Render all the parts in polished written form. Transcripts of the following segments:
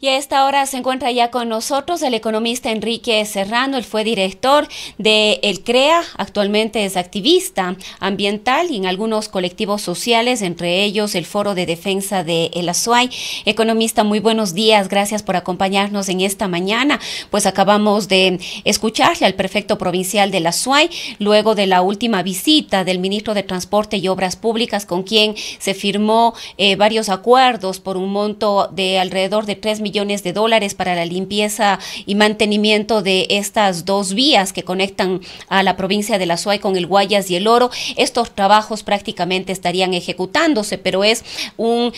Y a esta hora se encuentra ya con nosotros el economista Enrique Serrano. Él fue director de el CREA, actualmente es activista ambiental y en algunos colectivos sociales, entre ellos el Foro de Defensa de el Azuay. Economista, muy buenos días, gracias por acompañarnos en esta mañana. Pues acabamos de escucharle al prefecto provincial del Azuay, luego de la última visita del ministro de Transporte y Obras Públicas, con quien se firmó varios acuerdos por un monto de alrededor de 3 millones de dólares para la limpieza y mantenimiento de estas dos vías que conectan a la provincia de la Azuay con el Guayas y el Oro. Estos trabajos prácticamente estarían ejecutándose, pero es un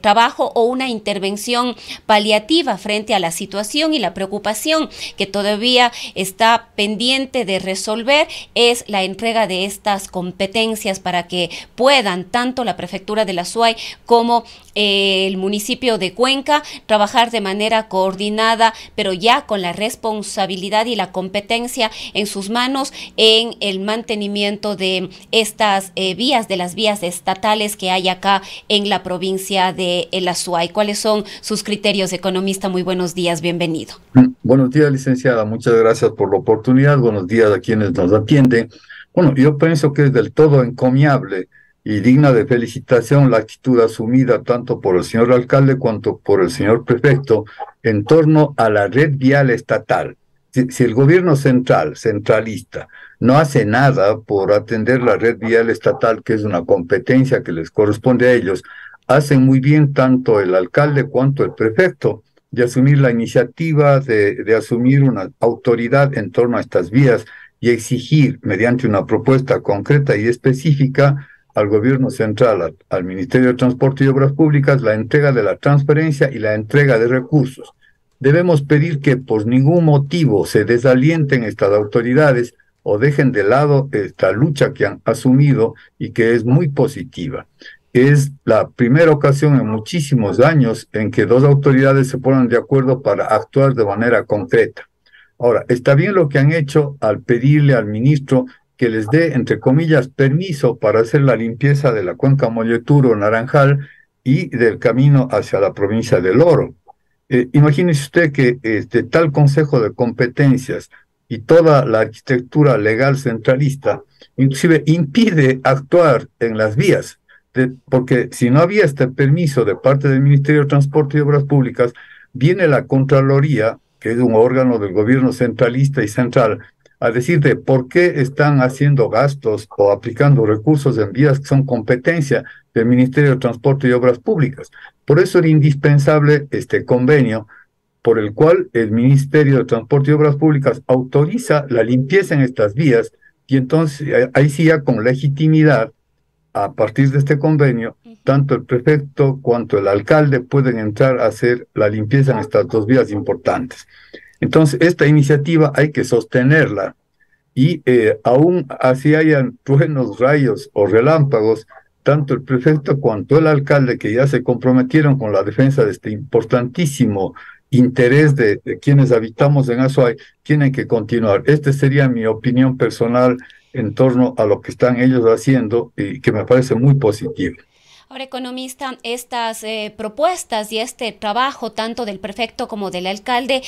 trabajo o una intervención paliativa frente a la situación, y la preocupación que todavía está pendiente de resolver es la entrega de estas competencias para que puedan tanto la prefectura de la Azuay como el municipio de Cuenca trabajar de manera coordinada, pero ya con la responsabilidad y la competencia en sus manos en el mantenimiento de estas vías, de las vías estatales que hay acá en la provincia de el Azuay. ¿Cuáles son sus criterios, economista? Muy buenos días, bienvenido. Buenos días, licenciada. Muchas gracias por la oportunidad. Buenos días a quienes nos atienden. Bueno, yo pienso que es del todo encomiable y digna de felicitación la actitud asumida tanto por el señor alcalde cuanto por el señor prefecto en torno a la red vial estatal. Si el gobierno centralista, no hace nada por atender la red vial estatal, que es una competencia que les corresponde a ellos, hacen muy bien tanto el alcalde cuanto el prefecto de asumir la iniciativa de asumir una autoridad en torno a estas vías y exigir, mediante una propuesta concreta y específica, al gobierno central, al Ministerio de Transporte y Obras Públicas, la entrega de la transferencia y la entrega de recursos. Debemos pedir que por ningún motivo se desalienten estas autoridades o dejen de lado esta lucha que han asumido y que es muy positiva. Es la primera ocasión en muchísimos años en que dos autoridades se ponen de acuerdo para actuar de manera concreta. Ahora, está bien lo que han hecho al pedirle al ministro que les dé, entre comillas, permiso para hacer la limpieza de la cuenca Molleturo-Naranjal y del camino hacia la provincia del Oro. Imagínese usted que tal Consejo de Competencias y toda la arquitectura legal centralista inclusive impide actuar en las vías, porque si no había este permiso de parte del Ministerio de Transporte y Obras Públicas, viene la Contraloría, que es un órgano del gobierno centralista y central, a decir de por qué están haciendo gastos o aplicando recursos en vías que son competencia del Ministerio de Transporte y Obras Públicas. Por eso era indispensable este convenio por el cual el Ministerio de Transporte y Obras Públicas autoriza la limpieza en estas vías, y entonces ahí sí ya con legitimidad, a partir de este convenio, tanto el prefecto cuanto el alcalde pueden entrar a hacer la limpieza en estas dos vías importantes. Entonces, esta iniciativa hay que sostenerla y aún así hayan truenos, rayos o relámpagos, tanto el prefecto cuanto el alcalde, que ya se comprometieron con la defensa de este importantísimo interés de quienes habitamos en Azuay, tienen que continuar. Esta sería mi opinión personal en torno a lo que están ellos haciendo y que me parece muy positivo. Ahora, economista, estas propuestas y este trabajo tanto del prefecto como del alcalde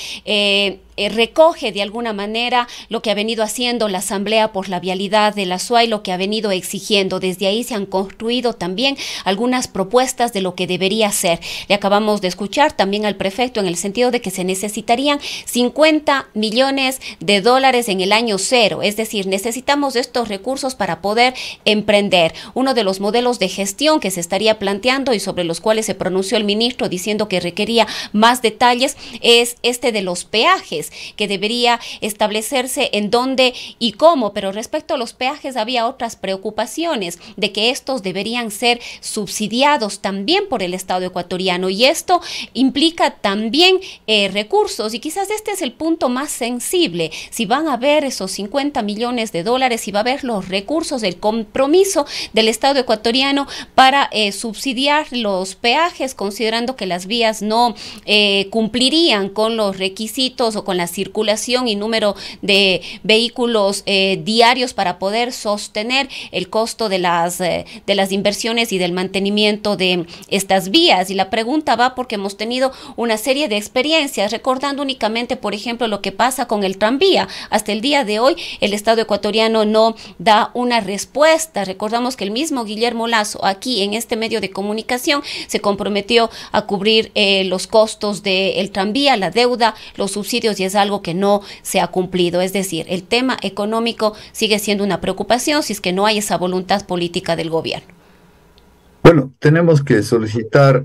recoge de alguna manera lo que ha venido haciendo la Asamblea por la Vialidad de la Azuay, lo que ha venido exigiendo. Desde ahí se han construido también algunas propuestas de lo que debería ser. Le acabamos de escuchar también al prefecto en el sentido de que se necesitarían 50 millones de dólares en el año cero, es decir, necesitamos estos recursos para poder emprender. Uno de los modelos de gestión que se estaría planteando y sobre los cuales se pronunció el ministro diciendo que requería más detalles es este de los peajes, que debería establecerse en dónde y cómo, pero respecto a los peajes había otras preocupaciones de que estos deberían ser subsidiados también por el Estado ecuatoriano, y esto implica también recursos, y quizás este es el punto más sensible. Si van a haber esos 50 millones de dólares, si va a haber los recursos, el compromiso del Estado ecuatoriano para subsidiar los peajes, considerando que las vías no cumplirían con los requisitos o con con la circulación y número de vehículos diarios para poder sostener el costo de las inversiones y del mantenimiento de estas vías. Y la pregunta va porque hemos tenido una serie de experiencias, recordando únicamente, por ejemplo, lo que pasa con el tranvía. Hasta el día de hoy, el Estado ecuatoriano no da una respuesta. Recordamos que el mismo Guillermo Lasso, aquí en este medio de comunicación, se comprometió a cubrir los costos del tranvía, la deuda, los subsidios, y es algo que no se ha cumplido. Es decir, el tema económico sigue siendo una preocupación si es que no hay esa voluntad política del gobierno. Bueno, tenemos que solicitar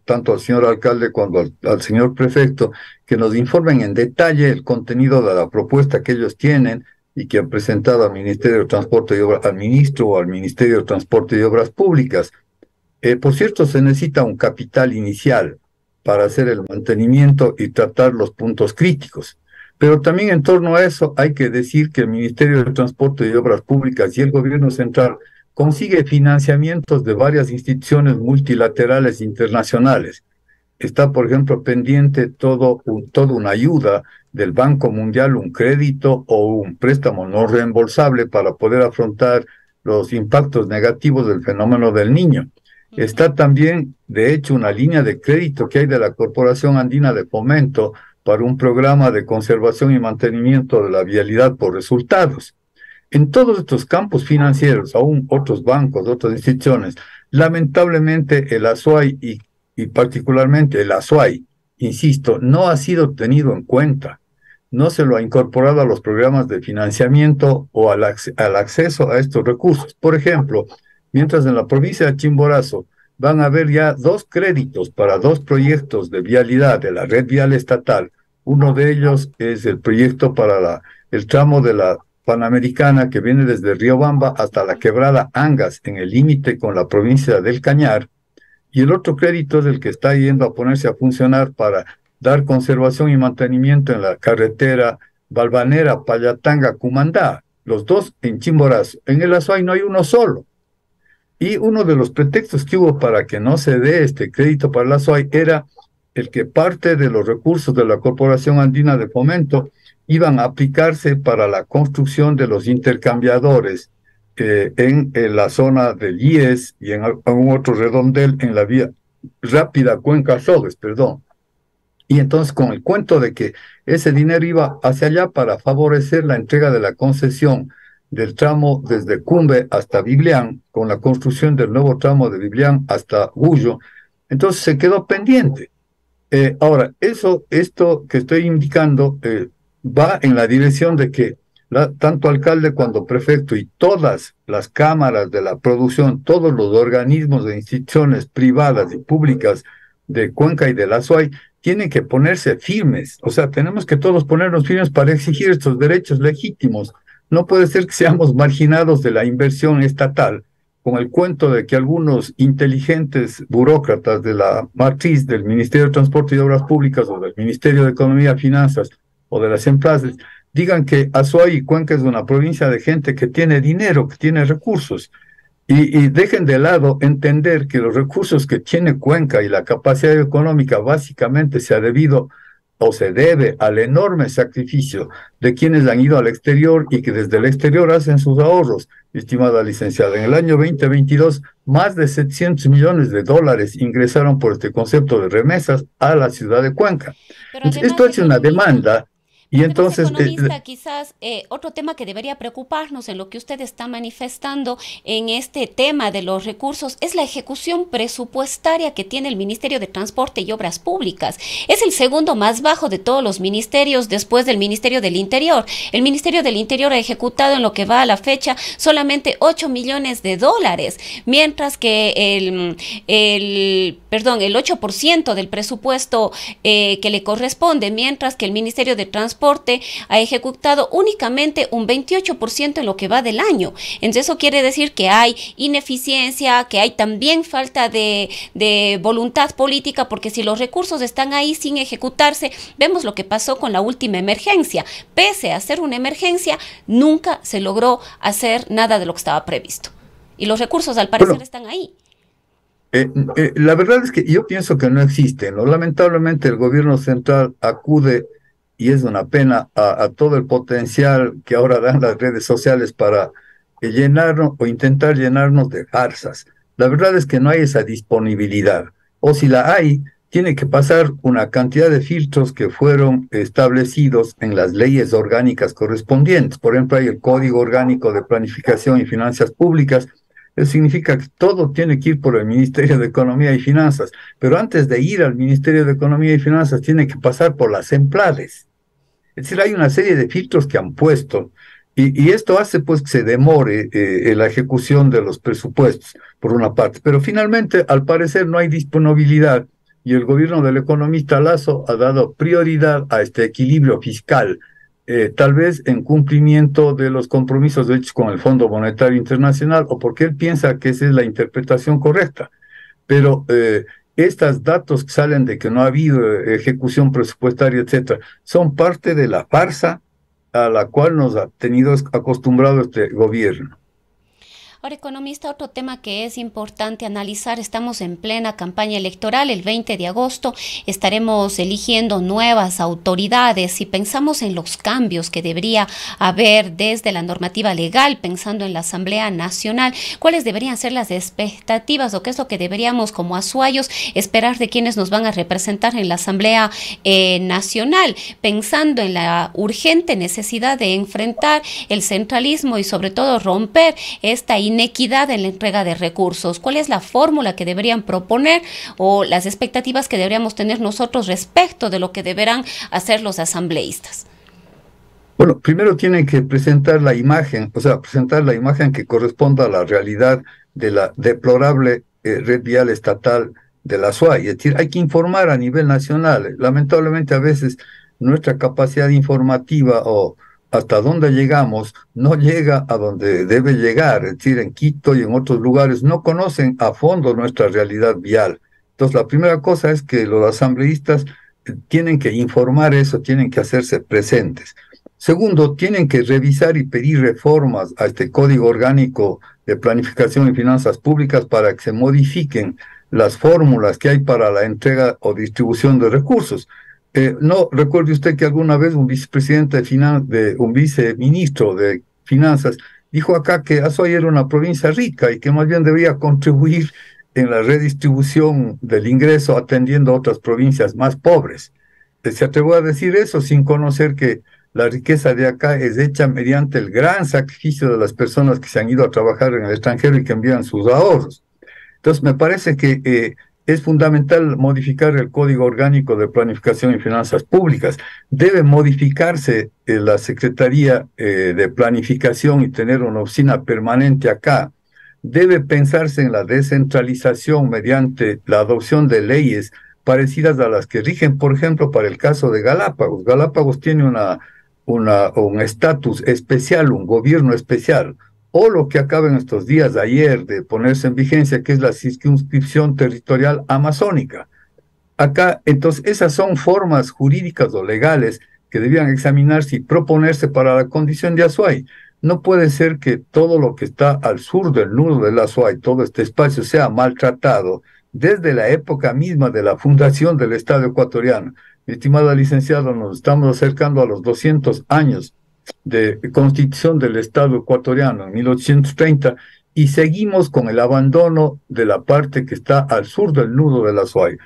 tanto al señor alcalde como al señor prefecto que nos informen en detalle el contenido de la propuesta que ellos tienen y que han presentado al Ministerio de Transporte y Obras, al ministro o al Ministerio de Transporte y Obras Públicas. Por cierto, se necesita un capital inicial para hacer el mantenimiento y tratar los puntos críticos. Pero también en torno a eso hay que decir que el Ministerio de Transporte y Obras Públicas y el Gobierno Central consigue financiamientos de varias instituciones multilaterales internacionales. Está, por ejemplo, pendiente toda una ayuda del Banco Mundial, un crédito o un préstamo no reembolsable para poder afrontar los impactos negativos del fenómeno del Niño. Está también, de hecho, una línea de crédito que hay de la Corporación Andina de Fomento para un programa de conservación y mantenimiento de la vialidad por resultados. En todos estos campos financieros, aún otros bancos, otras instituciones, lamentablemente el ASUAI y particularmente el ASUAI, insisto, no ha sido tenido en cuenta. No se lo ha incorporado a los programas de financiamiento o al acceso a estos recursos. Por ejemplo, mientras en la provincia de Chimborazo van a haber ya 2 créditos para 2 proyectos de vialidad de la red vial estatal. Uno de ellos es el proyecto para el tramo de la Panamericana que viene desde Riobamba hasta la quebrada Angas, en el límite con la provincia del Cañar, y el otro crédito es el que está yendo a ponerse a funcionar para dar conservación y mantenimiento en la carretera Balvanera, Payatanga, Cumandá, los 2 en Chimborazo. En el ASUAI no hay uno solo. Y uno de los pretextos que hubo para que no se dé este crédito para el ASUAI era el que parte de los recursos de la Corporación Andina de Fomento iban a aplicarse para la construcción de los intercambiadores en la zona del IES y en algún otro redondel en la vía rápida Cuenca-Sogues, perdón. Y entonces con el cuento de que ese dinero iba hacia allá para favorecer la entrega de la concesión del tramo desde Cumbe hasta Biblián, con la construcción del nuevo tramo de Biblián hasta Gullo, entonces se quedó pendiente. Ahora, esto que estoy indicando va en la dirección de que tanto alcalde como prefecto y todas las cámaras de la producción, todos los organismos de instituciones privadas y públicas de Cuenca y de la ASUAI tienen que ponerse firmes. O sea, tenemos que todos ponernos firmes para exigir estos derechos legítimos. No puede ser que seamos marginados de la inversión estatal con el cuento de que algunos inteligentes burócratas de la matriz del Ministerio de Transporte y Obras Públicas o del Ministerio de Economía y Finanzas o de las empresas digan que Azuay y Cuenca es una provincia de gente que tiene dinero, que tiene recursos, y dejen de lado entender que los recursos que tiene Cuenca y la capacidad económica básicamente se ha debido o se debe al enorme sacrificio de quienes han ido al exterior y que desde el exterior hacen sus ahorros, estimada licenciada. En el año 2022, más de 700 millones de dólares ingresaron por este concepto de remesas a la ciudad de Cuenca. Esto es una demanda. Y entonces, economista, quizás otro tema que debería preocuparnos en lo que usted está manifestando en este tema de los recursos es la ejecución presupuestaria que tiene el Ministerio de Transporte y Obras Públicas. Es el segundo más bajo de todos los ministerios después del Ministerio del Interior. El Ministerio del Interior ha ejecutado en lo que va a la fecha solamente 8 millones de dólares, mientras que el 8% del presupuesto que le corresponde, mientras que el Ministerio de Transporte ha ejecutado únicamente un 28% en lo que va del año. Entonces eso quiere decir que hay ineficiencia, que hay también falta de voluntad política, porque si los recursos están ahí sin ejecutarse, vemos lo que pasó con la última emergencia. Pese a ser una emergencia, nunca se logró hacer nada de lo que estaba previsto. Y los recursos al parecer están ahí. La verdad es que yo pienso que no existen, ¿no? Lamentablemente el gobierno central acude y es una pena a todo el potencial que ahora dan las redes sociales para llenarnos o intentar llenarnos de farsas. La verdad es que no hay esa disponibilidad, o si la hay, tiene que pasar una cantidad de filtros que fueron establecidos en las leyes orgánicas correspondientes. Por ejemplo, hay el Código Orgánico de Planificación y Finanzas Públicas. Eso significa que todo tiene que ir por el Ministerio de Economía y Finanzas, pero antes de ir al Ministerio de Economía y Finanzas tiene que pasar por las emplades. Es decir, hay una serie de filtros que han puesto y esto hace pues que se demore la ejecución de los presupuestos, por una parte. Pero finalmente, al parecer, no hay disponibilidad y el gobierno del economista Lasso ha dado prioridad a este equilibrio fiscal, tal vez en cumplimiento de los compromisos hechos con el Fondo Monetario Internacional o porque él piensa que esa es la interpretación correcta. Pero estos datos que salen de que no ha habido ejecución presupuestaria, etcétera, son parte de la farsa a la cual nos ha tenido acostumbrado este gobierno. Ahora, economista, otro tema que es importante analizar, estamos en plena campaña electoral, el 20 de agosto estaremos eligiendo nuevas autoridades y pensamos en los cambios que debería haber desde la normativa legal, pensando en la Asamblea Nacional, cuáles deberían ser las expectativas o qué es lo que deberíamos como azuayos esperar de quienes nos van a representar en la Asamblea Nacional, pensando en la urgente necesidad de enfrentar el centralismo y sobre todo romper esta inequidad en la entrega de recursos. ¿Cuál es la fórmula que deberían proponer o las expectativas que deberíamos tener nosotros respecto de lo que deberán hacer los asambleístas? Bueno, primero tienen que presentar la imagen, o sea, presentar la imagen que corresponda a la realidad de la deplorable red vial estatal de la SUAY. Es decir, hay que informar a nivel nacional. Lamentablemente a veces nuestra capacidad informativa o hasta dónde llegamos no llega a donde debe llegar. Es decir, en Quito y en otros lugares no conocen a fondo nuestra realidad vial. Entonces, la primera cosa es que los asambleístas tienen que informar eso, tienen que hacerse presentes. Segundo, tienen que revisar y pedir reformas a este Código Orgánico de Planificación y Finanzas Públicas para que se modifiquen las fórmulas que hay para la entrega o distribución de recursos. No recuerde usted que alguna vez un vicepresidente un viceministro de Finanzas dijo acá que Azuay era una provincia rica y que más bien debía contribuir en la redistribución del ingreso atendiendo a otras provincias más pobres. Se atrevió a decir eso sin conocer que la riqueza de acá es hecha mediante el gran sacrificio de las personas que se han ido a trabajar en el extranjero y que envían sus ahorros. Entonces, me parece que es fundamental modificar el Código Orgánico de Planificación y Finanzas Públicas. Debe modificarse la Secretaría de Planificación y tener una oficina permanente acá. Debe pensarse en la descentralización mediante la adopción de leyes parecidas a las que rigen, por ejemplo, para el caso de Galápagos. Galápagos tiene un estatus especial, un gobierno especial, o lo que acaba en estos días de ayer de ponerse en vigencia, que es la circunscripción territorial amazónica. Acá, entonces, esas son formas jurídicas o legales que debían examinarse y proponerse para la condición de Azuay. No puede ser que todo lo que está al sur del nudo del Azuay, todo este espacio, sea maltratado desde la época misma de la fundación del Estado ecuatoriano. Mi estimada licenciada, nos estamos acercando a los 200 años de constitución del Estado ecuatoriano en 1830 y seguimos con el abandono de la parte que está al sur del nudo del Azuay.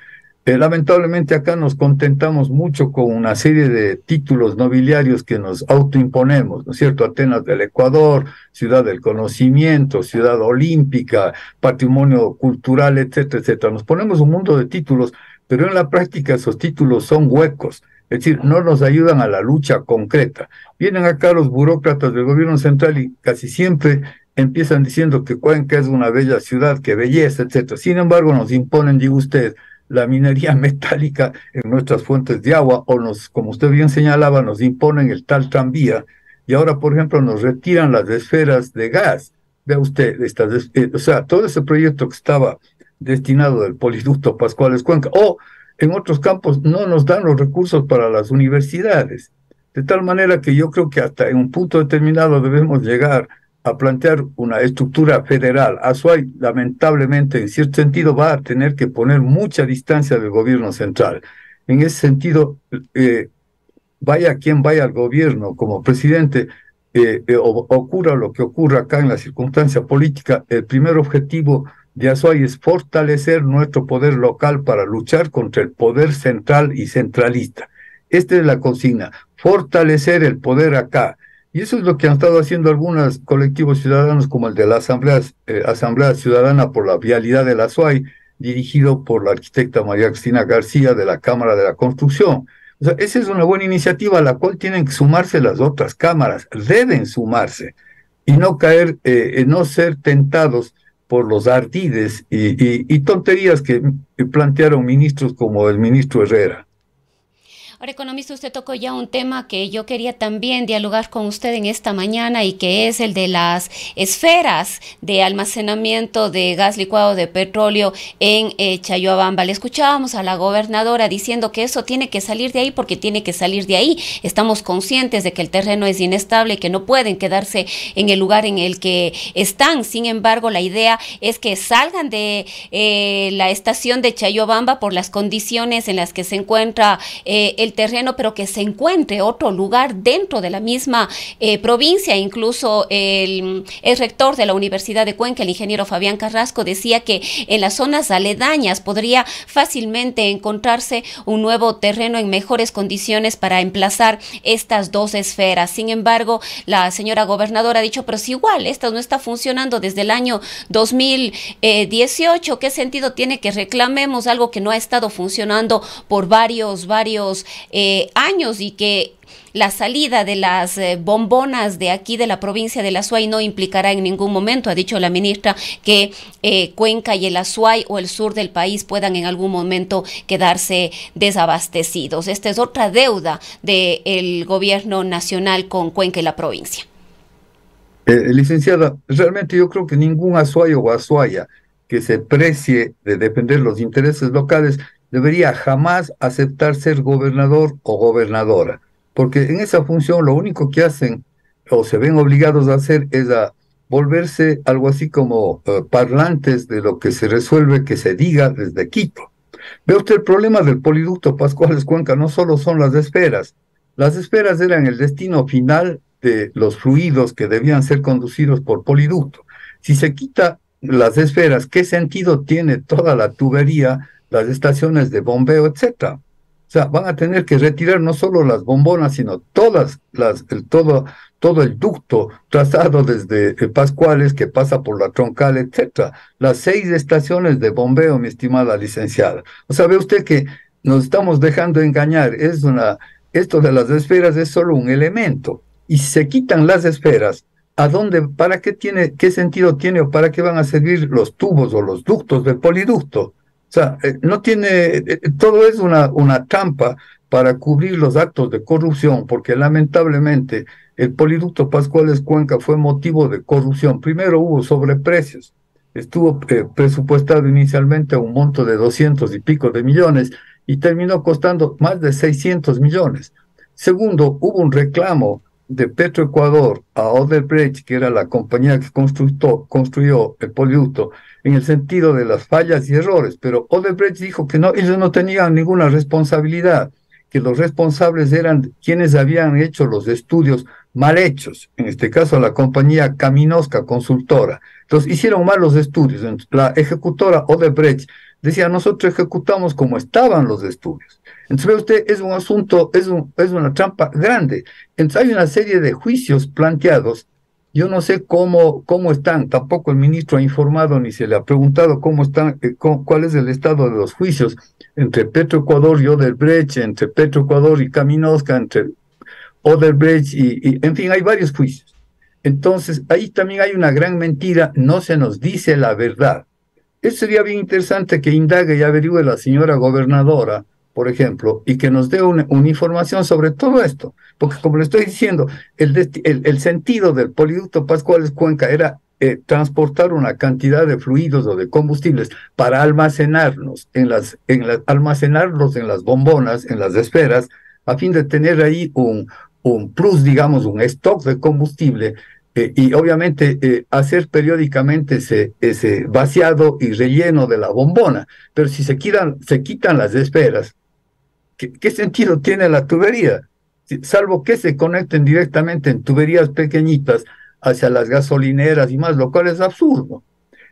Lamentablemente acá nos contentamos mucho con una serie de títulos nobiliarios que nos autoimponemos, ¿no es cierto? Atenas del Ecuador, Ciudad del Conocimiento, Ciudad Olímpica, Patrimonio Cultural, etcétera, etcétera. Nos ponemos un mundo de títulos, pero en la práctica esos títulos son huecos, es decir, no nos ayudan a la lucha concreta. Vienen acá los burócratas del gobierno central y casi siempre empiezan diciendo que Cuenca es una bella ciudad, que belleza, etcétera. Sin embargo, nos imponen, digo usted, la minería metálica en nuestras fuentes de agua, o como usted bien señalaba, nos imponen el tal tranvía, y ahora, por ejemplo, nos retiran las esferas de gas. Vea usted, o sea, todo ese proyecto que estaba destinado del poliducto Pascuales Cuenca, o en otros campos no nos dan los recursos para las universidades, de tal manera que yo creo que hasta en un punto determinado debemos llegar a plantear una estructura federal. Azuay, lamentablemente, en cierto sentido, va a tener que poner mucha distancia del gobierno central. En ese sentido, vaya quien vaya al gobierno como presidente, ocurra lo que ocurra acá en la circunstancia política, el primer objetivo de Azuay es fortalecer nuestro poder local para luchar contra el poder central y centralista. Esta es la consigna, fortalecer el poder acá. Y eso es lo que han estado haciendo algunos colectivos ciudadanos, como el de la Asamblea Ciudadana por la Vialidad del Azuay, dirigido por la arquitecta María Cristina García de la Cámara de la Construcción. O sea, esa es una buena iniciativa a la cual tienen que sumarse las otras cámaras, deben sumarse y no caer, no ser tentados por los ardides y tonterías que plantearon ministros como el ministro Herrera. Ahora, economista, usted tocó ya un tema que yo quería también dialogar con usted en esta mañana y que es el de las esferas de almacenamiento de gas licuado de petróleo en Chayhuabamba. Le escuchábamos a la gobernadora diciendo que eso tiene que salir de ahí porque tiene que salir de ahí. Estamos conscientes de que el terreno es inestable y que no pueden quedarse en el lugar en el que están. Sin embargo, la idea es que salgan de la estación de Chayhuabamba por las condiciones en las que se encuentra el terreno, pero que se encuentre otro lugar dentro de la misma provincia. Incluso el rector de la Universidad de Cuenca, el ingeniero Fabián Carrasco, decía que en las zonas aledañas podría fácilmente encontrarse un nuevo terreno en mejores condiciones para emplazar estas dos esferas. Sin embargo, la señora gobernadora ha dicho, pero si igual, esto no está funcionando desde el año 2018, ¿qué sentido tiene que reclamemos algo que no ha estado funcionando por varios años y que la salida de las bombonas de aquí de la provincia del Azuay no implicará en ningún momento? Ha dicho la ministra que Cuenca y el Azuay o el sur del país puedan en algún momento quedarse desabastecidos. Esta es otra deuda del gobierno nacional con Cuenca y la provincia. Licenciada, realmente yo creo que ningún azuayo o azuaya que se precie de defender los intereses locales debería jamás aceptar ser gobernador o gobernadora, porque en esa función lo único que hacen o se ven obligados a hacer es a volverse algo así como parlantes de lo que se resuelve que se diga desde Quito. Ve usted, el problema del poliducto Pascuales Cuenca no solo son las esferas eran el destino final de los fluidos que debían ser conducidos por poliducto. Si se quita las esferas, ¿qué sentido tiene toda la tubería, las estaciones de bombeo, etcétera? O sea, van a tener que retirar no solo las bombonas, sino todo el ducto trazado desde Pascuales, que pasa por la Troncal, etcétera. Las 6 estaciones de bombeo, mi estimada licenciada. O sea, ve usted que nos estamos dejando engañar. Esto de las esferas es solo un elemento. Y si se quitan las esferas, ¿a dónde, para qué tiene, qué sentido tiene o para qué van a servir los tubos o los ductos de poliducto? O sea, no tiene, todo es una trampa para cubrir los actos de corrupción, porque lamentablemente el poliducto Pascuales Cuenca fue motivo de corrupción. Primero hubo sobreprecios, estuvo presupuestado inicialmente a un monto de 200 y pico de millones y terminó costando más de 600 millones. Segundo, hubo un reclamo de Petroecuador a Odebrecht, que era la compañía que construyó el poliducto, en el sentido de las fallas y errores, pero Odebrecht dijo que no, ellos no tenían ninguna responsabilidad, que los responsables eran quienes habían hecho los estudios mal hechos, en este caso la compañía Caminosca Consultora. Entonces hicieron mal los estudios. La ejecutora Odebrecht decía, nosotros ejecutamos como estaban los estudios. Entonces ve usted, es un asunto, es una trampa grande. Entonces hay una serie de juicios planteados. Yo no sé cómo están, tampoco el ministro ha informado ni se le ha preguntado cómo están, cuál es el estado de los juicios entre Petroecuador y Odebrecht, entre Petroecuador y Caminosca, entre Odebrecht en fin, hay varios juicios. Entonces, ahí también hay una gran mentira, no se nos dice la verdad. Eso sería bien interesante que indague y averigüe la señora gobernadora, por ejemplo, y que nos dé una información sobre todo esto. Porque como le estoy diciendo, el sentido del poliducto Pascuales Cuenca era transportar una cantidad de fluidos o de combustibles para almacenarlos almacenarlos en las bombonas, en las esferas, a fin de tener ahí un plus, digamos, un stock de combustible y obviamente hacer periódicamente ese vaciado y relleno de la bombona. Pero si se quitan las esferas, ¿qué sentido tiene la tubería? O salvo que se conecten directamente en tuberías pequeñitas hacia las gasolineras y más, lo cual es absurdo.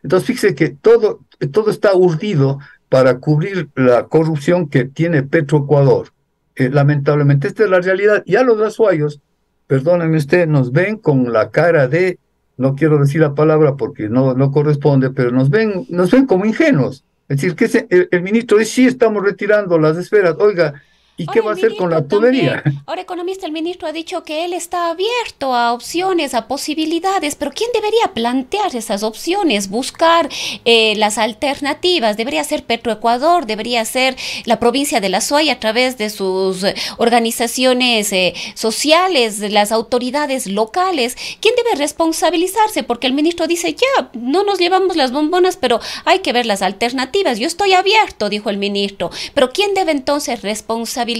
Entonces, fíjese que todo está urdido para cubrir la corrupción que tiene Petroecuador. Lamentablemente, esta es la realidad. Ya los azuayos, perdónenme usted, nos ven con la cara de, no quiero decir la palabra porque no corresponde, pero nos ven como ingenuos. Es decir, que el ministro dice, sí, estamos retirando las esferas. Oiga, ¿y qué Ahora va el a hacer con ministro la tubería? también, ahora economista, el ministro ha dicho que él está abierto a opciones, a posibilidades, pero ¿quién debería plantear esas opciones? Buscar las alternativas. Debería ser Petroecuador, debería ser la provincia de La Suay a través de sus organizaciones sociales, de las autoridades locales. ¿Quién debe responsabilizarse? Porque el ministro dice, ya, no nos llevamos las bombonas, pero hay que ver las alternativas. Yo estoy abierto, dijo el ministro, pero ¿quién debe entonces responsabilizarse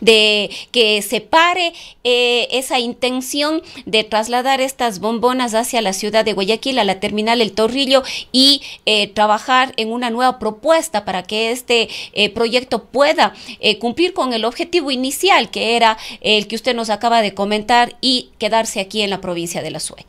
de que se pare esa intención de trasladar estas bombonas hacia la ciudad de Guayaquil, a la terminal El Torrillo, y trabajar en una nueva propuesta para que este proyecto pueda cumplir con el objetivo inicial, que era el que usted nos acaba de comentar, y quedarse aquí en la provincia de La Suay?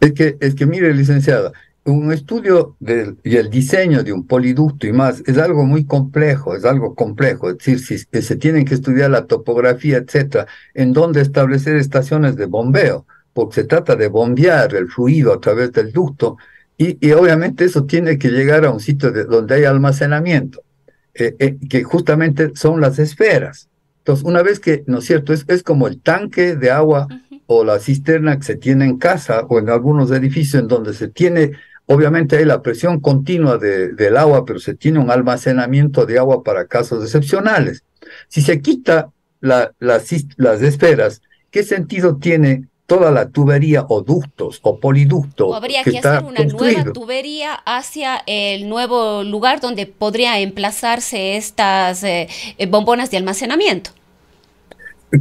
Es que mire, licenciada, un estudio y el diseño de un poliducto y más es algo muy complejo, es algo complejo. Es decir, si se tienen que estudiar la topografía, etcétera, en dónde establecer estaciones de bombeo, porque se trata de bombear el fluido a través del ducto, y obviamente eso tiene que llegar a un sitio donde hay almacenamiento, que justamente son las esferas. Entonces, una vez que, ¿no es cierto?, es como el tanque de agua Ujú. o la cisterna que se tiene en casa o en algunos edificios en donde se tiene, obviamente hay la presión continua del agua, pero se tiene un almacenamiento de agua para casos excepcionales. Si se quita las esferas, ¿qué sentido tiene toda la tubería o ductos o O poliducto habría que que hacer está una nueva construido? tubería hacia el nuevo lugar donde podría emplazarse estas bombonas de almacenamiento.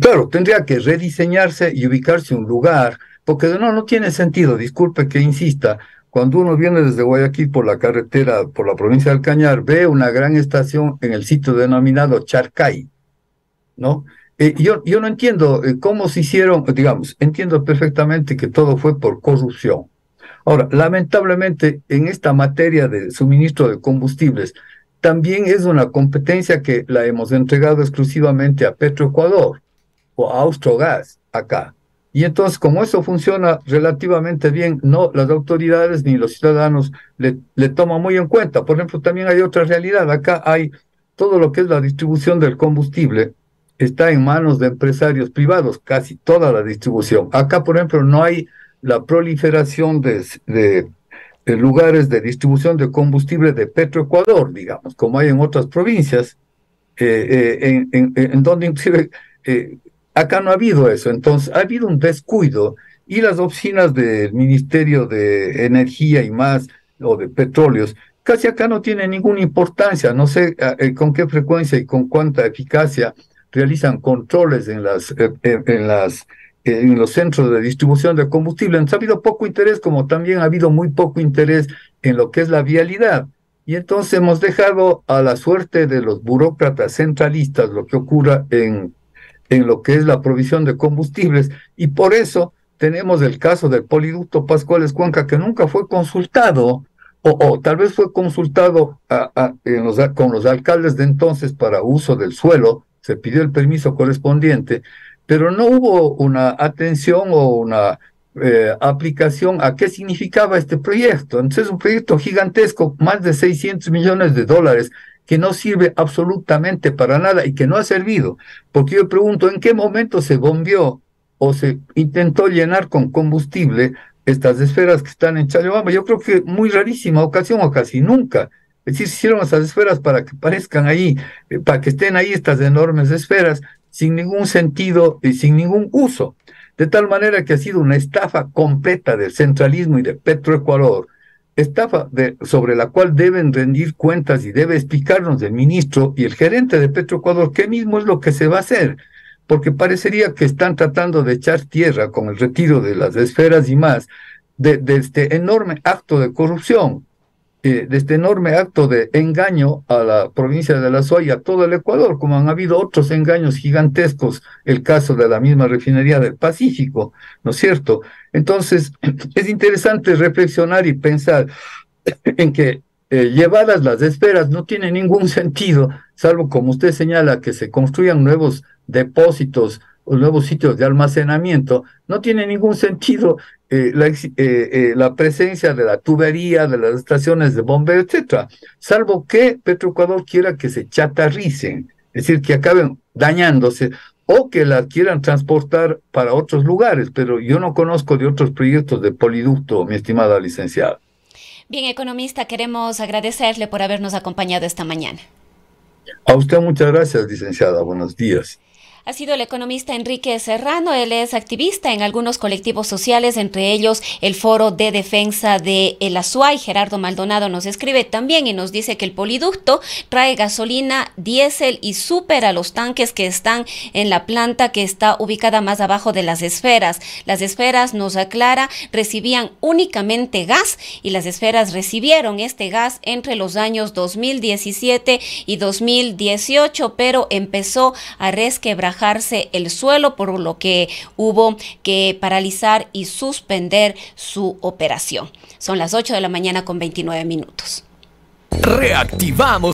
Claro, tendría que rediseñarse y ubicarse un lugar, porque no tiene sentido, disculpe que insista, cuando uno viene desde Guayaquil por la carretera, por la provincia del Cañar, ve una gran estación en el sitio denominado Charcay, ¿no? Yo no entiendo cómo se hicieron, digamos, entiendo perfectamente que todo fue por corrupción. Ahora, lamentablemente, en esta materia de suministro de combustibles, también es una competencia que la hemos entregado exclusivamente a Petroecuador o Austrogas acá. Y entonces, como eso funciona relativamente bien, no las autoridades ni los ciudadanos le toman muy en cuenta. Por ejemplo, también hay otra realidad. Acá hay todo lo que es la distribución del combustible, está en manos de empresarios privados, casi toda la distribución. Acá, por ejemplo, no hay la proliferación de lugares de distribución de combustible de Petroecuador, digamos, como hay en otras provincias, en donde inclusive acá no ha habido eso. Entonces ha habido un descuido y las oficinas del Ministerio de Energía y más, o de petróleos, casi acá no tienen ninguna importancia. No sé con qué frecuencia y con cuánta eficacia realizan controles en los centros de distribución de combustible. Entonces ha habido poco interés, como también ha habido muy poco interés en lo que es la vialidad. Y entonces hemos dejado a la suerte de los burócratas centralistas lo que ocurra en lo que es la provisión de combustibles, y por eso tenemos el caso del poliducto Pascuales Cuenca, que nunca fue consultado, o tal vez fue consultado con los alcaldes de entonces para uso del suelo, se pidió el permiso correspondiente, pero no hubo una atención o una aplicación a qué significaba este proyecto. Entonces es un proyecto gigantesco, más de 600 millones de dólares, que no sirve absolutamente para nada y que no ha servido. Porque yo pregunto, ¿en qué momento se bombeó o se intentó llenar con combustible estas esferas que están en Chalobamba? Yo creo que muy rarísima ocasión o casi nunca. Es decir, se hicieron esas esferas para que parezcan ahí, para que estén ahí estas enormes esferas sin ningún sentido y sin ningún uso. De tal manera que ha sido una estafa completa del centralismo y de Petroecuador, estafa sobre la cual deben rendir cuentas y debe explicarnos el ministro y el gerente de Petroecuador qué mismo es lo que se va a hacer, porque parecería que están tratando de echar tierra con el retiro de las esferas y más de este enorme acto de corrupción. de este enorme acto de engaño a la provincia de La Suay y a todo el Ecuador, como han habido otros engaños gigantescos, el caso de la misma refinería del Pacífico, ¿no es cierto? Entonces, es interesante reflexionar y pensar en que llevadas las esferas no tiene ningún sentido, salvo como usted señala, que se construyan nuevos depósitos o nuevos sitios de almacenamiento, no tiene ningún sentido la presencia de la tubería, de las estaciones de bombeo, etcétera, salvo que Petroecuador quiera que se chatarricen, es decir, que acaben dañándose o que las quieran transportar para otros lugares, pero yo no conozco de otros proyectos de poliducto, mi estimada licenciada. Bien, economista, queremos agradecerle por habernos acompañado esta mañana. A usted muchas gracias, licenciada. Buenos días. Ha sido el economista Enrique Serrano. Él es activista en algunos colectivos sociales, entre ellos el Foro de Defensa de El Azuay. Gerardo Maldonado nos escribe también y nos dice que el poliducto trae gasolina, diésel y súper a los tanques que están en la planta que está ubicada más abajo de las esferas. Las esferas, nos aclara, recibían únicamente gas y las esferas recibieron este gas entre los años 2017 y 2018, pero empezó a resquebrajarse el suelo, por lo que hubo que paralizar y suspender su operación. Son las 8 de la mañana con 29 minutos. Reactivamos